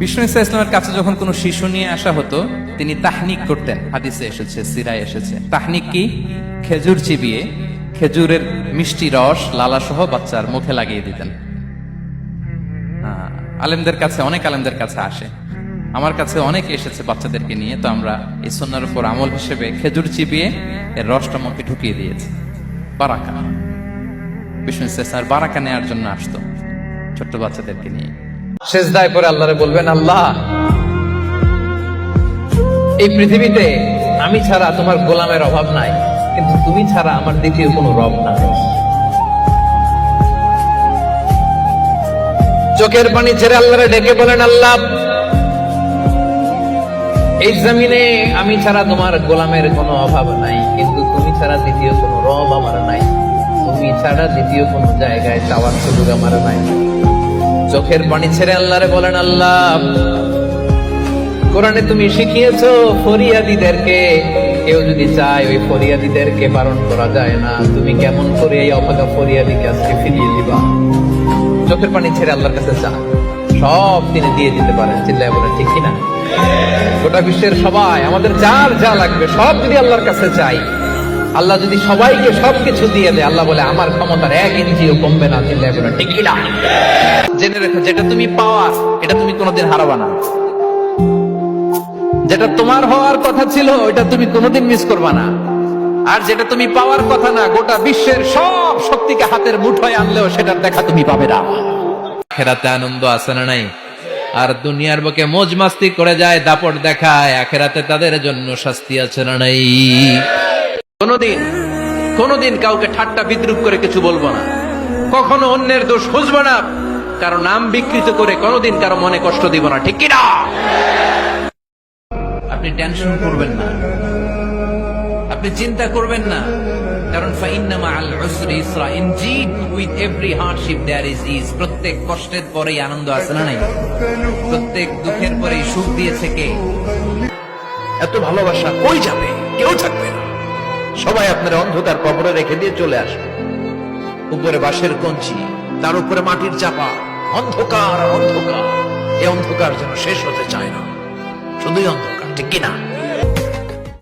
বিষ্ণু ইসা ইসলামের কাছে যখন কোনো শিশু নিয়ে আসা হতো তিনি তাহনিক করতেন। হাদিসে এসেছে, সিরায় এসেছে। তাহনিক কি? খেজুর চিবিয়ে খেজুরের মিষ্টি রস লালা সহ বাচ্চার মুখে লাগিয়ে দিতেন। আলেমদের কাছে, অনেক আলেমদের কাছে আসে, আমার কাছে অনেক এসেছে বাচ্চাদেরকে নিয়ে। তো আমরা এই সুন্নাহর উপর আমল হিসেবে খেজুর চিবিয়ে এর রসটা মুখে ঢুকিয়ে দিয়েছি। বারাকা, বিষ্ণু ইসা ইসলামের বারাকা নেওয়ার জন্য আসতো ছোট্ট বাচ্চাদেরকে নিয়ে। সেজদায় পরে আল্লাহরে বলবেন, আল্লাহ এই পৃথিবীতে আমি ছাড়া তোমার গোলামের অভাব নাই, কিন্তু তুমি ছাড়া আমার দ্বিতীয় কোনো রব নাই। চোখের পানি ছেড়ে আল্লাহরে ডেকে বলেন, আল্লাহ এই জমিনে আমি ছাড়া তোমার গোলামের কোনো অভাব নাই, কিন্তু তুমি ছাড়া দ্বিতীয় কোনো রব আমার নাই, তুমি ছাড়া দ্বিতীয় কোনো জায়গায় চাওয়ার সুযোগ আমার নাই। চোখের পানি ছেড়ে আল্লাহরে বলেন, আল্লাহ কোরআনে তুমি শিখিয়েছো ফরিয়াদীদেরকে কেউ যদি চায় ওই ফরিয়াদীদেরকে বারণ করা যায় না, তুমি কেমন করে এই অভাগা ফরিয়াদীকে আজকে ফিরিয়ে দিবা? চোখের পানি ছেড়ে আল্লাহর কাছে চা, সব তিনি দিয়ে দিতে পারেন। চিল্লায় বলেন ঠিক কিনা? গোটা বিশ্বের সবাই, আমাদের যার যা লাগবে সব যদি আল্লাহর কাছে চাই, আল্লাহ যদি সবাইকে সবকিছু দিয়ে দেয়, আল্লাহ বলে আমার ক্ষমতার 1 ইঞ্চিও কমবে না। চিল্লায় বলেন ঠিক কিনা? জেনে রেখো, যেটা তুমি পাওয়া এটা তুমি কোনোদিন হারাবা না। যেটা তোমার হওয়ার কথা ছিল ওইটা তুমি কোনোদিন মিস করবা না। আর যেটা তুমি পাওয়ার কথা না, গোটা বিশ্বের সব শক্তিকে হাতের মুঠোয় আনলেও সেটার দেখা তুমি পাবে না। আখিরাতে আনন্দ আছে না নাই? আর দুনিয়ার বুকে মौज মাস্তি করে যায়, দাপট দেখায়, আখিরাতে তাদের জন্য শাস্তি আছে না নাই? কোনোদিন কাউকে ঠাট্টা বিদ্রুপ করে কিছু বলবো না, কখনো অন্যের দোষ খুঁজবো না, কারো নাম বিকৃত করে কোনোদিন কারো মনে কষ্ট দিব না। ঠিক কিনা? আপনি টেনশন করবেন না, আপনি চিন্তা করবেন না, কারণ ফাইন্না মাআল উসরি ইসরা, indeed with every hardship there is is. প্রত্যেক কষ্টের পরেই আনন্দ আছে না নাই? প্রত্যেক দুঃখের পরেই সুখ দিয়েছে কে? এত ভালোবাসা কই যাবে? কেউ থাকবে না, সবাই আপনার অন্ধকার কবরে রেখে দিয়ে চলে আসবে। উপরে বাঁশের কঞ্চি, তার উপরে মাটির চাপা, অন্ধকার আর অন্ধকার। এই অন্ধকার যেন শেষ হতে চায় না, শুধুই অন্ধকার। ঠিক কিনা?